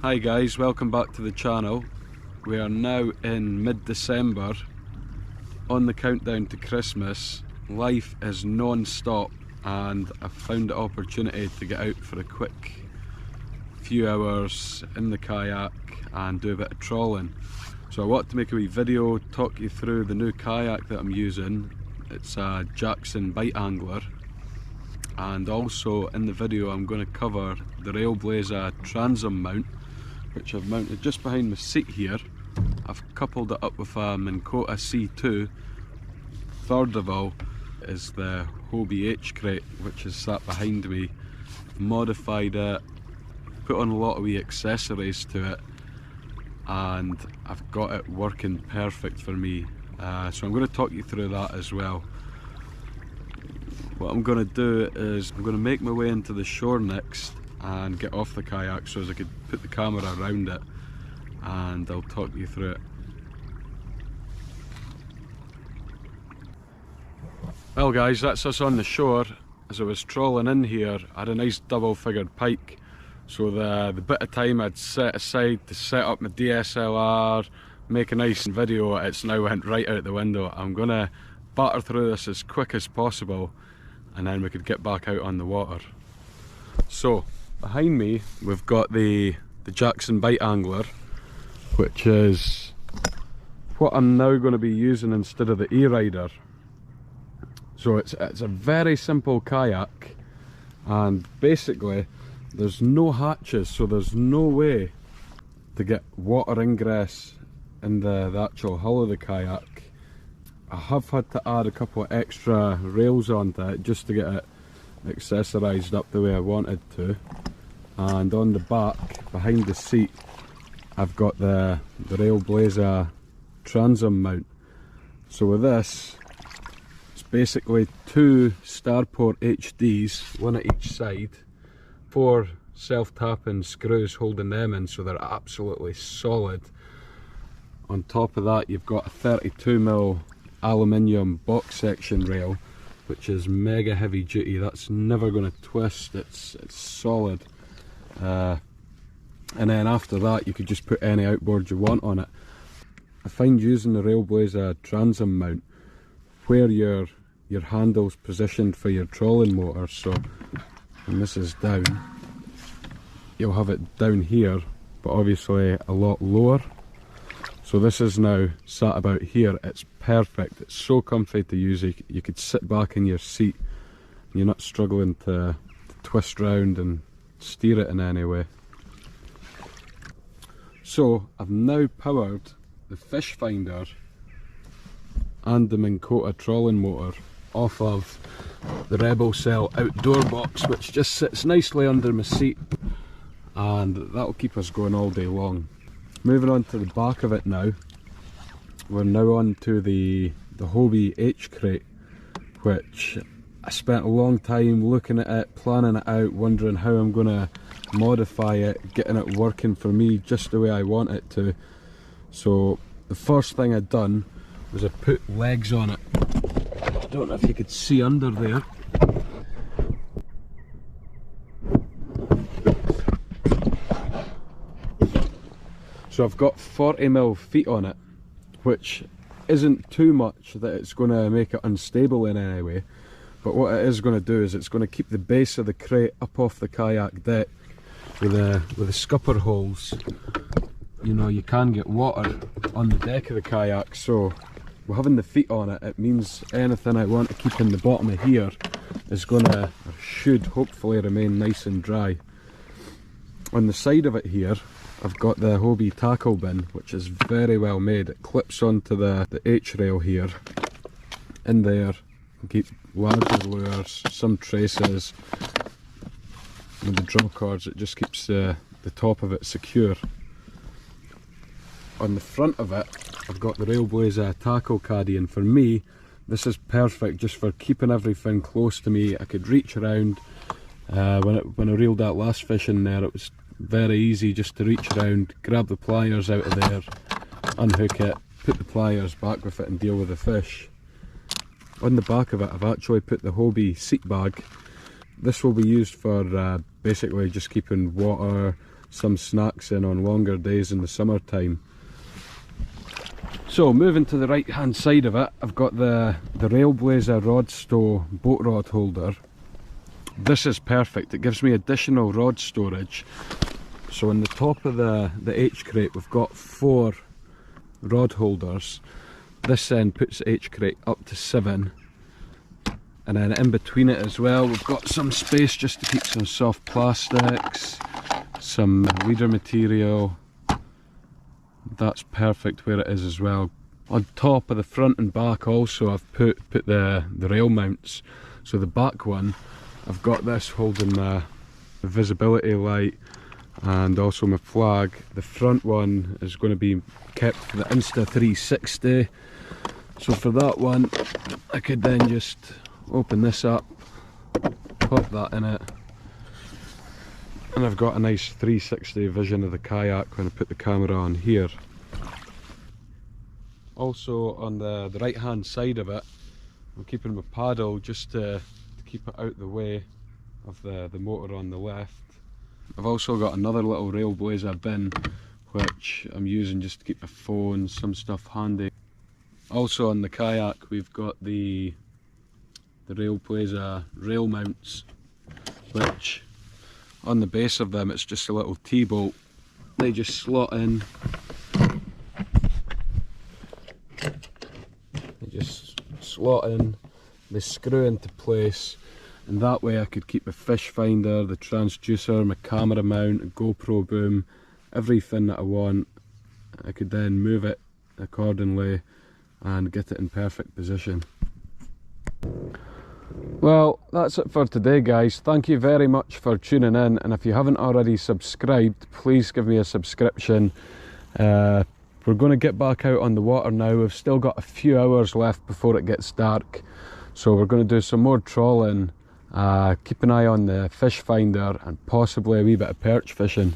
Hi guys, welcome back to the channel. We are now in mid-December, on the countdown to Christmas. Life is non-stop and I've found the opportunity to get out for a quick few hours in the kayak and do a bit of trawling. So I want to make a wee video, talk you through the new kayak that I'm using. It's a Jackson Bite Angler, and also in the video I'm going to cover the Railblaza transom mount, which I've mounted just behind my seat here. I've coupled it up with a Minn-Kota C2. Third of all is the Hobie H crate, which is sat behind me. Modified it, put on a lot of wee accessories to it, and I've got it working perfect for me. So I'm going to talk you through that as well. What I'm going to do is I'm going to make my way into the shore next and get off the kayak so as I could put the camera around it, and I'll talk you through it. Well guys, that's us on the shore. As I was trawling in here, I had a nice double-figured pike, so the bit of time I'd set aside to set up my DSLR, make a nice video, it's now went right out the window. I'm gonna batter through this as quick as possible and then we could get back out on the water. So behind me we've got the Jackson Bite Angler, which is what I'm now going to be using instead of the E-Rider. So it's a very simple kayak, and basically there's no hatches, so there's no way to get water ingress in the actual hull of the kayak. I have had to add a couple of extra rails onto it just to get it accessorised up the way I wanted to. And on the back, behind the seat, I've got the Railblaza transom mount. So with this, it's basically two Starport HDs, one at each side, 4 self-tapping screws holding them in, so they're absolutely solid. On top of that, you've got a 32mm aluminium box section rail, which is mega heavy duty. That's never going to twist, it's solid. And then after that you could just put any outboard you want on it. I find using the Railblaza transom mount where your handle's positioned for your trolling motor, so when this is down, you'll have it down here but obviously a lot lower. So this is now sat about here. It's perfect, it's so comfy to use. You could sit back in your seat and you're not struggling to twist round and steer it in any way. So I've now powered the fish finder and the Minn-Kota trolling motor off of the Rebel Cell outdoor box, which just sits nicely under my seat, and that'll keep us going all day long. Moving on to the back of it now, we're now on to the Hobie H crate, which I spent a long time looking at it, planning it out, wondering how I'm going to modify it, getting it working for me just the way I want it to. So the first thing I'd done was I put legs on it. I don't know if you could see under there. So I've got 40mm feet on it, which isn't too much that it's going to make it unstable in any way. But what it is going to do is it's going to keep the base of the crate up off the kayak deck with the scupper holes. You know, you can get water on the deck of the kayak, so with having the feet on it, it means anything I want to keep in the bottom of here is going to, or should hopefully remain nice and dry. On the side of it here, I've got the Hobie tackle bin, which is very well made. It clips onto the H rail here. In there, keep larger lures, some traces. With the drum cords, it just keeps the top of it secure. On the front of it, I've got the Railblaza tackle caddy, and for me, this is perfect just for keeping everything close to me. I could reach around. When I reeled that last fish in there, it was very easy just to reach around, grab the pliers out of there, unhook it, put the pliers back with it and deal with the fish. On the back of it, I've actually put the Hobie seat bag. This will be used for basically just keeping water, some snacks in on longer days in the summertime. So moving to the right hand side of it, I've got the Railblaza rod stow boat rod holder. This is perfect, it gives me additional rod storage. So on the top of the H crate we've got 4 rod holders. This then puts the H crate up to 7. And then in between it as well we've got some space just to keep some soft plastics, some leader material. That's perfect where it is as well. On top of the front and back also I've put the rail mounts. So the back one, I've got this holding the visibility light and also my flag. The front one is going to be kept for the Insta 360. So for that one I could then just open this up, pop that in it, and I've got a nice 360 vision of the kayak when I put the camera on here. Also on the right hand side of it, I'm keeping my paddle just to keep it out the way of the motor on the left. I've also got another little Railblaza bin which I'm using just to keep my phone, some stuff handy. Also on the kayak we've got the Railblaza rail mounts, which on the base of them it's just a little T-bolt. They just slot in. They screw into place, and that way I could keep my fish finder, the transducer, my camera mount, a GoPro boom, everything that I want. I could then move it accordingly and get it in perfect position. Well, that's it for today guys. Thank you very much for tuning in, and if you haven't already subscribed, please give me a subscription. We're going to get back out on the water now. We've still got a few hours left before it gets dark, so we're going to do some more trawling, keep an eye on the fish finder and possibly a wee bit of perch fishing.